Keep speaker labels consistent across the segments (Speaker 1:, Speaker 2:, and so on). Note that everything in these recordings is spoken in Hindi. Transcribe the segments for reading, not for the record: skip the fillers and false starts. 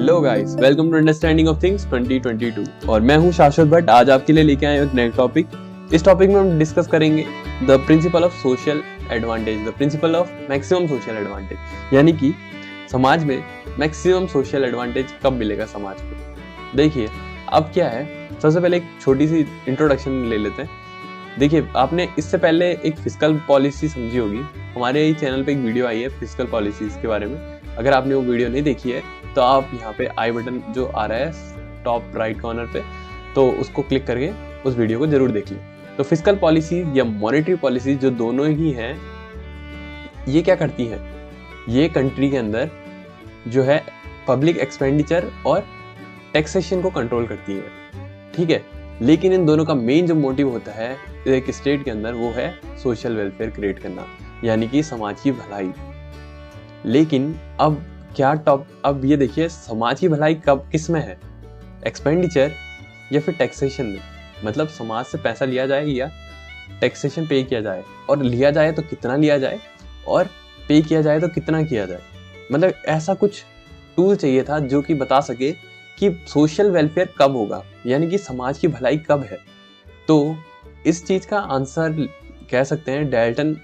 Speaker 1: Hello guys, welcome to understanding of things 2022 और मैं हूं शाश्वत भट्ट। आज आपके लिए लेके आए एक नया टॉपिक। इस टॉपिक में हम डिस्कस करेंगे the principle of social advantage, the principle of maximum social advantage, यानी कि समाज में मैक्सिमम सोशल एडवांटेज कब मिलेगा समाज को। देखिए अब क्या है, सबसे पहले एक छोटी सी इंट्रोडक्शन ले लेते हैं। देखिए आपने इससे पहले एक फिस्कल पॉलिसी समझी होगी, हमारे चैनल पे एक वीडियो आई है फिस्कल पॉलिसीज के बारे में। अगर आपने वो वीडियो नहीं देखी है तो आप यहाँ पे आई बटन जो आ रहा है टॉप राइट कॉर्नर पे, तो उसको क्लिक करके उस वीडियो को जरूर देख लें। तो फिस्कल पॉलिसी या मॉनेटरी पॉलिसी जो दोनों ही हैं, ये क्या करती हैं, ये कंट्री के अंदर जो है पब्लिक एक्सपेंडिचर और टैक्सेशन को कंट्रोल करती है, ठीक है। लेकिन इन दोनों का मेन जो मोटिव होता है एक स्टेट के अंदर, वो है सोशल वेलफेयर क्रिएट करना, यानी कि समाज की भलाई। लेकिन अब अब ये देखिए, समाज की भलाई कब किस में है, एक्सपेंडिचर या फिर टैक्सेशन में। मतलब समाज से पैसा लिया जाए या टैक्सेशन पे किया जाए, और लिया जाए तो कितना लिया जाए, और पे किया जाए तो कितना किया जाए। मतलब ऐसा कुछ टूल चाहिए था जो कि बता सके कि सोशल वेलफेयर कब होगा, यानी कि समाज की भलाई कब है। तो इस चीज का आंसर कह सकते हैं डेल्टन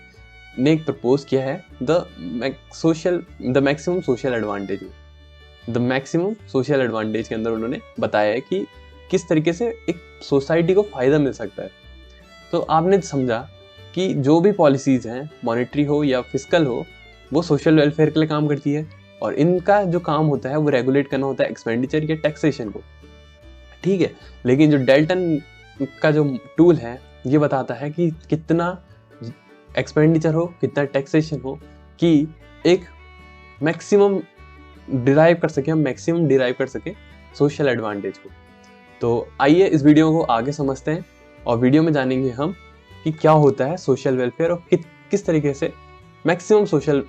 Speaker 1: ने एक प्रपोज किया है the maximum social advantage. The maximum social advantage के अंदर उन्होंने बताया है कि किस तरीके से एक सोसाइटी को फायदा मिल सकता है। तो आपने समझा कि जो भी पॉलिसीज हैं, मॉनेटरी हो या फिस्कल हो, वो सोशल वेलफेयर के लिए काम करती है, और इनका जो काम होता है वो रेगुलेट करना होता है एक्सपेंडिचर या टैक्सेशन को, ठीक है। लेकिन जो डेल्टन का जो टूल है ये बताता है कि कितना एक्सपेंडिचर हो, कितना टैक्सेशन हो, कि एक मैक्सिमम डिराइव कर सके सोशल एडवांटेज को। तो आइए इस वीडियो को आगे समझते हैं, और वीडियो में जानेंगे हम कि क्या होता है सोशल वेलफेयर और किस तरीके से मैक्सिमम सोशल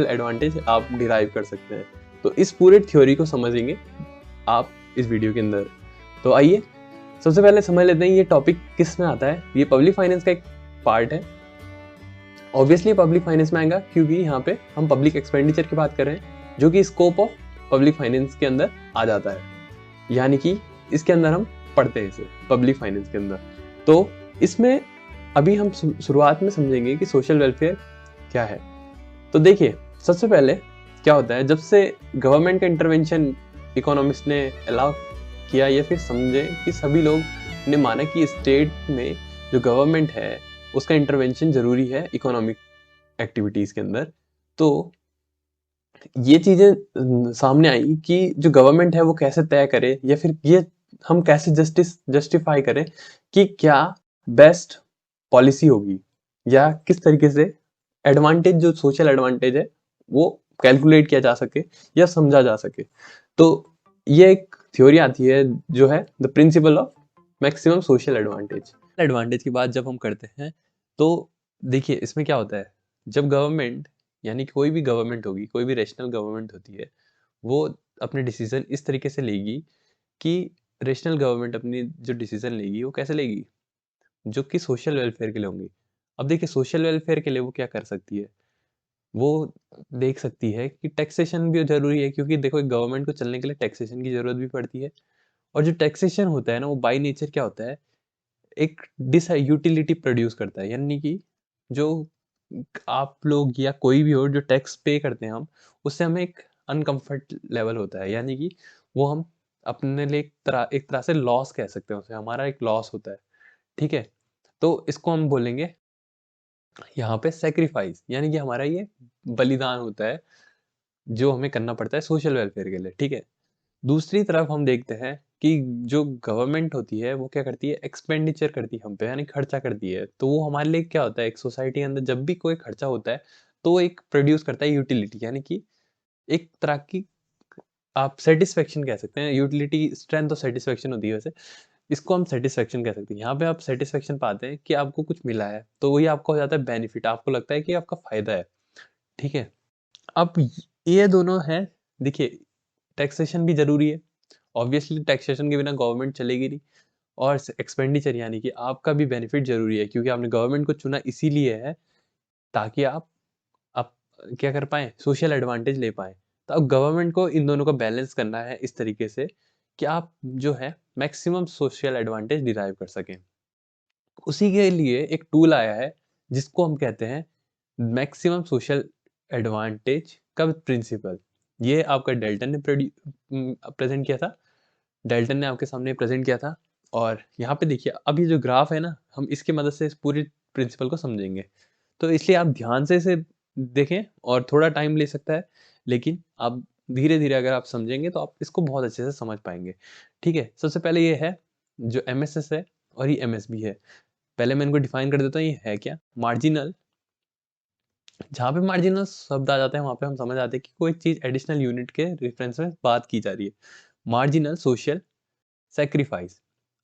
Speaker 1: एडवांटेज आप डिराइव कर सकते हैं। तो इस पूरे थ्योरी को समझेंगे आप इस वीडियो के अंदर। तो आइए सबसे पहले समझ लेते हैं ये टॉपिक किस में आता है। ये पब्लिक फाइनेंस का एक पार्ट है। ऑब्वियसली पब्लिक फाइनेंस में आएगा क्योंकि यहाँ पे हम पब्लिक एक्सपेंडिचर की बात कर रहे हैं, जो कि स्कोप ऑफ पब्लिक फाइनेंस के अंदर आ जाता है, यानी कि इसके अंदर हम पढ़ते हैं इसे पब्लिक फाइनेंस के अंदर। तो इसमें अभी हम शुरुआत में समझेंगे कि सोशल वेलफेयर क्या है। तो देखिए सबसे पहले क्या होता है, जब से गवर्नमेंट का इंटरवेंशन इकोनॉमिस्ट ने अलाउ किया, या फिर समझे कि सभी लोग ने माना कि स्टेट में जो गवर्नमेंट है उसका इंटरवेंशन जरूरी है इकोनॉमिक एक्टिविटीज के अंदर। तो ये चीजें सामने आई कि जो गवर्नमेंट है वो कैसे तय करे, या फिर ये हम कैसे जस्टिफाई करें कि क्या बेस्ट पॉलिसी होगी, या किस तरीके से एडवांटेज जो सोशल एडवांटेज है वो कैलकुलेट किया जा सके या समझा जा सके। तो ये एक थ्योरी आती है जो है the principle of maximum social advantage की बात जब हम करते हैं, तो देखिए इसमें क्या होता है, जब गवर्नमेंट, यानी कोई भी गवर्नमेंट होगी, कोई भी रेशनल गवर्नमेंट होती है, वो अपने डिसीजन इस तरीके से लेगी कि रेशनल गवर्नमेंट अपनी जो डिसीजन लेगी वो कैसे लेगी, जो कि सोशल वेलफेयर के लिए होंगी। अब देखिए सोशल वेलफेयर के लिए वो क्या कर सकती है, वो देख सकती है कि टैक्सेशन भी जरूरी है, क्योंकि देखो एक गवर्नमेंट को चलने के लिए टैक्सेशन की जरूरत भी पड़ती है। और जो टैक्सेशन होता है ना, वो बाय नेचर क्या होता है, एक डिस यूटिलिटी प्रोड्यूस करता है, यानी कि जो आप लोग या कोई भी हो जो टैक्स पे करते हैं हम, उससे हमें एक अनकंफर्ट लेवल होता है, यानी कि वो हम अपने लिए एक तरह से लॉस कह सकते हैं, उसे हमारा एक लॉस होता है, ठीक है। तो इसको हम बोलेंगे यहाँ पे सेक्रीफाइस, यानी कि हमारा ये बलिदान होता है जो हमें करना पड़ता है सोशल वेलफेयर के लिए, ठीक है। दूसरी तरफ हम देखते हैं कि जो गवर्नमेंट होती है वो क्या करती है, एक्सपेंडिचर करती है हम पे, यानी खर्चा करती है। तो वो हमारे लिए क्या होता है, एक सोसाइटी के अंदर जब भी कोई खर्चा होता है तो वो एक प्रोड्यूस करता है यूटिलिटी, यानी कि एक तरह की आप सेटिस्फेक्शन कह सकते हैं। यूटिलिटी स्ट्रेंथ और सेटिस्फेक्शन होती है, वैसे इसको हम सेटिस्फेक्शन कह सकते हैं। यहाँ पे आप सेटिस्फेक्शन पाते हैं कि आपको कुछ मिला है, तो वही आपको हो जाता है बेनिफिट, आपको लगता है कि आपका फायदा है, ठीक है। अब ये दोनों है। देखिए टैक्सेशन भी जरूरी है, ऑब्वियसली टैक्सेशन के बिना गवर्नमेंट चलेगी नहीं, और एक्सपेंडिचर यानी कि आपका भी बेनिफिट जरूरी है, क्योंकि आपने गवर्नमेंट को चुना इसीलिए है ताकि आप क्या कर पाए, सोशल एडवांटेज ले पाए। तो अब गवर्नमेंट को इन दोनों को बैलेंस करना है इस तरीके से कि आप जो है मैक्सिमम सोशल एडवांटेज डिराइव कर सकें। उसी के लिए एक टूल आया है जिसको हम कहते हैं मैक्सिमम सोशल एडवांटेज का प्रिंसिपल। ये आपका डेल्टन ने प्रेजेंट किया था, डेल्टन ने आपके सामने प्रेजेंट किया था। और यहाँ पे देखिए अब ये जो ग्राफ है ना, हम इसकी मदद से इस पूरी प्रिंसिपल को समझेंगे। तो इसलिए आप ध्यान से इसे देखें और थोड़ा टाइम ले सकता है, लेकिन आप धीरे धीरे अगर आप समझेंगे तो आप इसको बहुत अच्छे से समझ पाएंगे। ठीक है, सबसे पहले ये है जो एमएसएस है और ये एमएसबी है। पहले मैं इनको डिफाइन कर देता हूँ, ये है क्या। मार्जिनल, जहाँ पे मार्जिनल शब्द आ जाते हैं वहाँ पे हम समझ आते हैं कि कोई चीज़ एडिशनल यूनिट के रेफरेंस में बात की जा रही है। Marginal social sacrifice.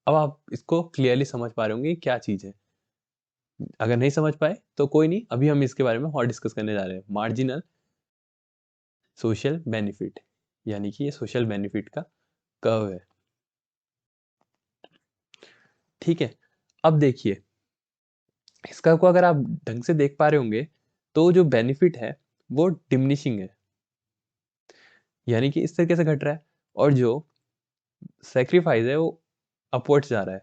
Speaker 1: अब आप इसको क्लियरली समझ पा रहे होंगे क्या चीज़ है। अगर नहीं समझ पाए तो कोई नहीं, अभी हम इसके बारे में और डिस्कस करने जा रहे हैं। मार्जिनल सोशल बेनिफिट, यानी कि ये सोशल बेनिफिट का कर्व है। ठीक है, अब देखिए इसका को अगर आप ढंग से देख पा रहे होंगे तो जो बेनिफिट है वो डिमिनिशिंग है, यानी कि इस तरीके से घट रहा है, और जो सेक्रीफाइस है वो अपवर्ड्स जा रहा है।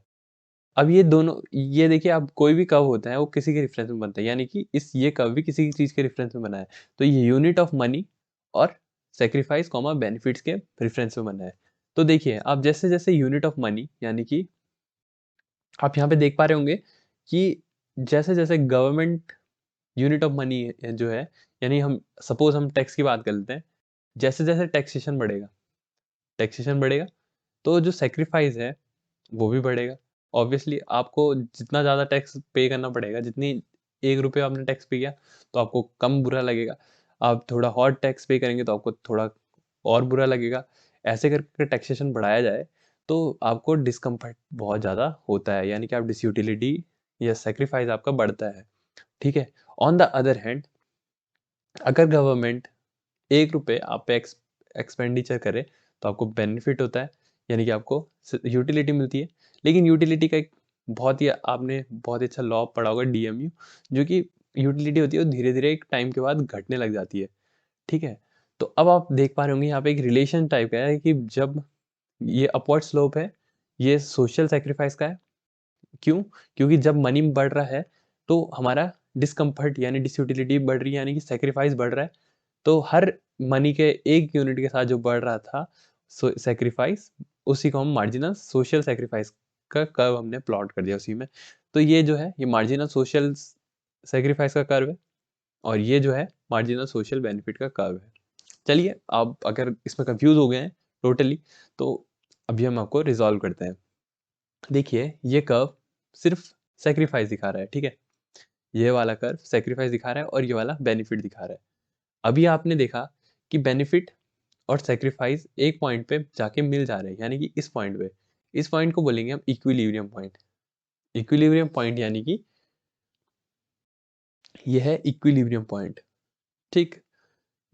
Speaker 1: अब ये दोनों, ये देखिए आप कोई भी कर्व होता है वो किसी के रेफरेंस में बनता है, यानी कि इस ये कर्व भी किसी चीज के रेफरेंस में बना है। तो ये यूनिट ऑफ मनी और सेक्रीफाइस कॉमा बेनिफिट्स के रेफरेंस में बना है। तो देखिए आप जैसे जैसे यूनिट ऑफ मनी, यानी कि आप यहाँ पे देख पा रहे होंगे कि जैसे जैसे गवर्नमेंट यूनिट ऑफ मनी जो है, यानी हम सपोज हम टैक्स की बात कर लेते हैं, जैसे जैसे टैक्सेशन बढ़ेगा तो जो सेक्रीफाइस है वो भी बढ़ेगा। ऑब्वियसली आपको जितना ज़्यादा टैक्स पे करना पड़ेगा, जितनी 1 रुपये आपने टैक्स पे किया तो आपको कम बुरा लगेगा। आप थोड़ा और टैक्स पे करेंगे तो आपको थोड़ा और बुरा लगेगा। ऐसे करके टैक्सेशन बढ़ाया जाए तो आपको डिस्कम्फर्ट बहुत ज़्यादा होता है, यानी कि आप डिसयूटिलिटी या सेक्रीफाइस आपका बढ़ता है। ठीक है, ऑन द अदर हैंड अगर गवर्नमेंट 1 रुपये आप पे एक्सपेंडिचर करे तो आपको बेनिफिट होता है, यानी कि आपको यूटिलिटी मिलती है। लेकिन यूटिलिटी का एक बहुत ही, आपने बहुत ही अच्छा लॉ पढ़ा होगा डीएमयू, जो कि यूटिलिटी होती है वो धीरे धीरे एक टाइम के बाद घटने लग जाती है। ठीक है, तो अब आप देख पा रहे होंगे यहाँ पे एक रिलेशन टाइप का है कि जब ये अपवर्ड स्लोप है ये सोशल सेक्रीफाइस का है। क्यों? क्योंकि जब मनी बढ़ रहा है तो हमारा डिस्कम्फर्ट यानी डिसयूटिलिटी बढ़ रही है, यानी कि सेक्रीफाइस बढ़ रहा है। तो हर मनी के एक यूनिट के साथ जो बढ़ रहा था सेक्रीफाइस, उसी को हम मार्जिनल सोशल सेक्रीफाइस का कर्व हमने प्लॉट कर दिया उसी में। तो ये जो है ये मार्जिनल सोशल सेक्रीफाइस का कर्व है, और ये जो है मार्जिनल सोशल बेनिफिट का कर्व है। चलिए आप अगर इसमें कंफ्यूज हो गए हैं टोटली तो अभी हम आपको रिजॉल्व करते हैं। देखिए ये कर्व सिर्फ सेक्रीफाइस दिखा रहा है, ठीक है। ये वाला कर्व सेक्रीफाइस दिखा रहा है और ये वाला बेनिफिट दिखा रहा है। अभी आपने देखा कि बेनिफिट और सेक्रीफाइस एक पॉइंट पे जाके मिल जा रहे हैं, यानी कि इस पॉइंट पे, इस पॉइंट को बोलेंगे हम इक्विलिब्रियम पॉइंट। इक्विलिब्रियम पॉइंट यानी कि ये है इक्विलिब्रियम पॉइंट। ठीक,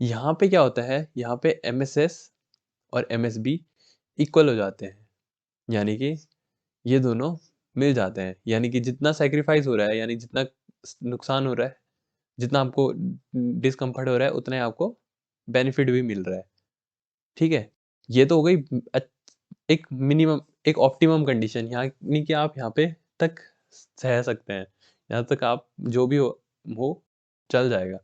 Speaker 1: यहाँ पे क्या होता है, यहाँ पे एमएसएस और एमएसबी इक्वल हो जाते हैं, यानी कि ये दोनों मिल जाते हैं, यानी कि जितना सेक्रीफाइस हो रहा है, यानी जितना नुकसान हो रहा है, जितना आपको डिस्कम्फर्ट हो रहा है, उतना ही आपको बेनिफिट भी मिल रहा है। ठीक है, ये तो हो गई एक मिनिमम, एक ऑप्टिमम कंडीशन, यानी कि आप यहाँ पे तक सह सकते हैं, यहाँ तक आप जो भी हो चल जाएगा।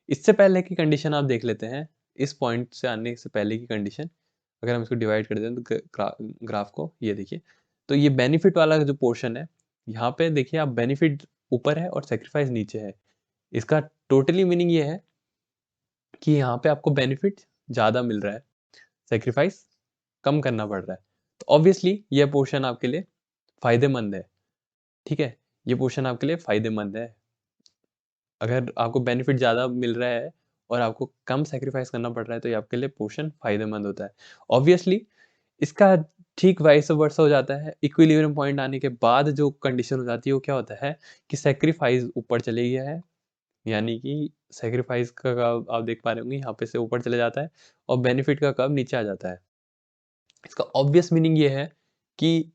Speaker 1: इससे पहले की कंडीशन आप देख लेते हैं, इस पॉइंट से आने से पहले की कंडीशन। अगर हम इसको डिवाइड कर दें तो ग्राफ को, ये देखिए, तो ये बेनिफिट वाला जो पोर्शन है, यहाँ पे देखिए आप बेनिफिट ऊपर है और सेक्रीफाइस नीचे है। इसका टोटली मीनिंग ये है कि यहाँ पे आपको बेनिफिट ज़्यादा मिल रहा है, सेक्रीफाइस कम करना पड़ रहा है। तो ऑब्वियसली ये पोर्शन आपके लिए फ़ायदेमंद है। ठीक है, ये पोर्शन आपके लिए फ़ायदेमंद है। अगर आपको बेनिफिट ज़्यादा मिल रहा है और आपको कम सेक्रीफाइस करना पड़ रहा है तो ये आपके लिए पोर्शन फ़ायदेमंद होता है। ऑब्वियसली इसका ठीक वाइस वर्सा हो जाता है। इक्विलिब्रियम पॉइंट आने के बाद जो कंडीशन हो जाती है वो क्या होता है कि सेक्रीफाइस ऊपर चले गया है, यानी कि सेक्रीफाइस का कर्व आप देख पा रहे होंगे यहाँ पे से ऊपर चले जाता है और बेनिफिट का कर्व नीचे आ जाता है। इसका ऑब्वियस मीनिंग ये है कि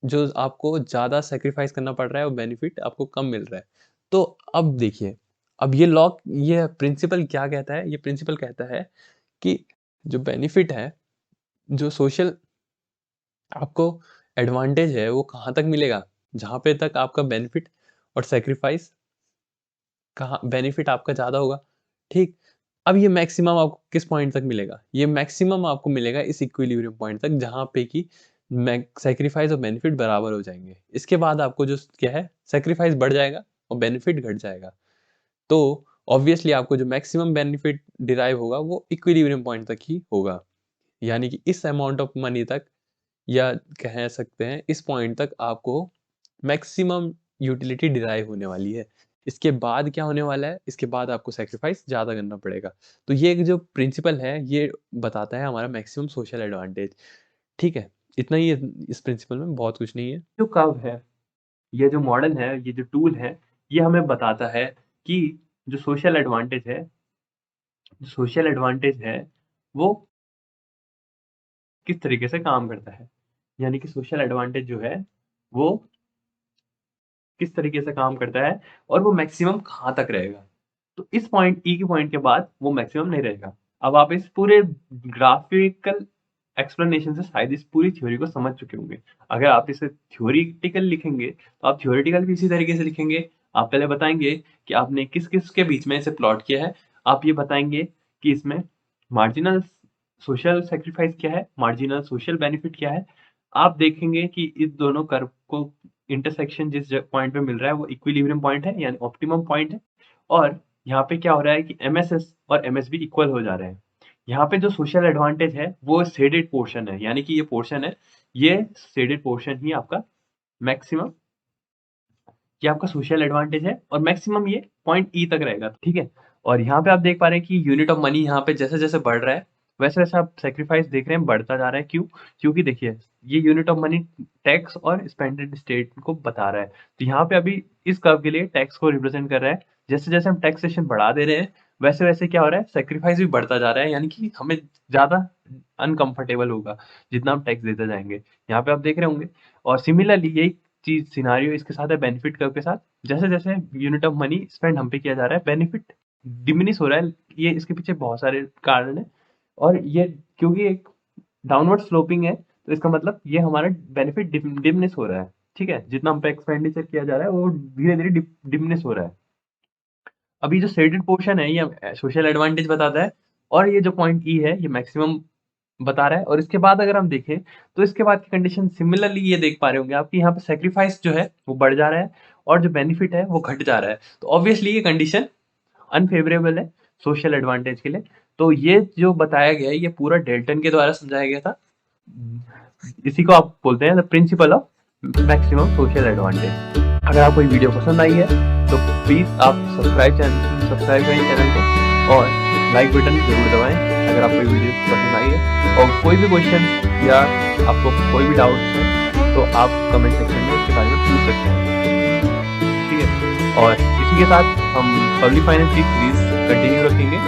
Speaker 1: जो आपको ज़्यादा सेक्रीफाइस करना पड़ रहा है और बेनिफिट आपको कम मिल रहा है। तो अब देखिए, अब ये प्रिंसिपल क्या कहता है? ये प्रिंसिपल कहता है कि जो बेनिफिट है, जो सोशल आपको एडवांटेज है, वो कहाँ तक मिलेगा, जहाँ पे तक आपका बेनिफिट और सेक्रीफाइस, कहाँ बेनिफिट आपका ज़्यादा होगा, ठीक। अब ये मैक्सिमम आपको किस पॉइंट तक मिलेगा, ये मैक्सिमम आपको मिलेगा इस इक्विलिब्रियम पॉइंट तक, जहाँ पे कि सेक्रीफाइस और बेनिफिट बराबर हो जाएंगे। इसके बाद आपको जो क्या है, सेक्रीफाइस बढ़ जाएगा और बेनिफिट घट जाएगा। तो ऑब्वियसली आपको जो मैक्सिमम बेनिफिट डिराइव होगा वो इक्विलिब्रियम पॉइंट तक ही होगा, यानी कि इस अमाउंट ऑफ मनी तक, या कह सकते हैं इस पॉइंट तक आपको मैक्सिमम यूटिलिटी डिराइव होने वाली है। इसके बाद क्या होने वाला है, इसके बाद आपको सेक्रीफाइस ज़्यादा करना पड़ेगा। तो ये एक जो प्रिंसिपल है, ये बताता है हमारा मैक्सिमम सोशल एडवांटेज। ठीक है, इतना ही है इस प्रिंसिपल में, बहुत कुछ नहीं है। जो कर्व है, ये जो मॉडल है, ये जो टूल है, ये हमें बताता है कि जो सोशल एडवांटेज है वो किस तरीके से काम करता है। यानी कि सोशल एडवांटेज जो है वो किस तरीके से काम करता है और वो मैक्सिमम कहाँ तक रहेगा। तो इस पॉइंट ई के पॉइंट के बाद वो मैक्सिमम नहीं रहेगा। अब आप इस पूरे ग्राफिकल एक्सप्लेनेशन से शायद इस पूरी थ्योरी को समझ चुके होंगे। अगर आप इसे थ्योरेटिकल लिखेंगे तो आप थ्योरेटिकल भी इसी तरीके से लिखेंगे। आप पहले बताएंगे कि आपने किस-किस के बीच में इसे प्लॉट किया है। आप ये बताएंगे कि इसमें मार्जिनल सोशल सैक्रिफाइस क्या है, मार्जिनल सोशल बेनिफिट क्या है। आप देखेंगे कि इस दोनों कर्व को इंटरसेक्शन जिस पॉइंट पे मिल रहा है वो इक्विलिब्रियम पॉइंट है, यानी ऑप्टिमम पॉइंट है। और यहाँ पे क्या हो रहा है कि एमएसएस और एमएसबी इक्वल हो जा रहे हैं। यहाँ पे जो सोशल एडवांटेज है वो शेडेड पोर्शन है, यानी कि ये पोर्शन है, ये शेडेड पोर्शन ही आपका मैक्सिमम, ये आपका सोशल एडवांटेज है और मैक्सिमम ये पॉइंट ई तक रहेगा, ठीक है। और यहाँ पे आप देख पा रहे हैं कि यूनिट ऑफ मनी यहाँ पे जैसे जैसे बढ़ रहा है वैसे वैसे आप सेक्रीफाइस देख रहे हैं बढ़ता जा रहा है। क्यों? क्योंकि देखिए ये यूनिट ऑफ मनी टैक्स और स्पेंडेड स्टेट को बता रहा है। तो यहाँ पे अभी इस कर्व के लिए टैक्स को रिप्रेजेंट कर रहा है। जैसे जैसे हम टैक्सेशन बढ़ा दे रहे हैं वैसे वैसे क्या हो रहा है, सेक्रीफाइस भी बढ़ता जा रहा है, यानी कि हमें ज्यादा अनकंफर्टेबल होगा जितना हम टैक्स देते जाएंगे। यहाँ पे आप देख रहे होंगे। और सिमिलरली यही चीज सिनारियो इसके साथ है बेनिफिट कर्व के साथ। जैसे जैसे यूनिट ऑफ मनी स्पेंड हम पे किया जा रहा है बेनिफिट डिमिनिश हो रहा है। ये इसके पीछे बहुत सारे कारण है और ये क्योंकि एक डाउनवर्ड स्लोपिंग है तो इसका मतलब ये हमारा बेनिफिट डिमिनिश हो रहा है, ठीक है। जितना हम पे एक्सपेंडिचर किया जा रहा है वो धीरे धीरे डिमिनिश हो रहा है। अभी जो शेडेड पोर्शन है ये सोशल एडवांटेज बताता है और ये जो पॉइंट ई है ये मैक्सिमम बता रहा है। और इसके बाद अगर हम देखें तो इसके बाद की कंडीशन सिमिलरली ये देख पा रहे होंगे आप कि यहाँ पे सेक्रीफाइस जो है वो बढ़ जा रहा है और जो बेनिफिट है वो घट जा रहा है। तो ऑब्वियसली ये कंडीशन अनफेवरेबल है सोशल एडवांटेज के लिए। तो ये जो बताया गया है ये पूरा डेल्टन के द्वारा समझाया गया था। इसी को आप बोलते हैं the principle of maximum social advantage. अगर आपको ये वीडियो पसंद आई है तो प्लीज आप सब्सक्राइब करें चैनल को और लाइक बटन जरूर दबाएं अगर आपको ये वीडियो पसंद आई है। और कोई भी क्वेश्चन या आपको कोई भी डाउट है तो आप कमेंट सेक्शन में इसके बारे में पूछ सकते हैं, ठीक है। और इसी के साथ हम पब्लिक फाइनेंस की सीरीज कंटिन्यू रखेंगे।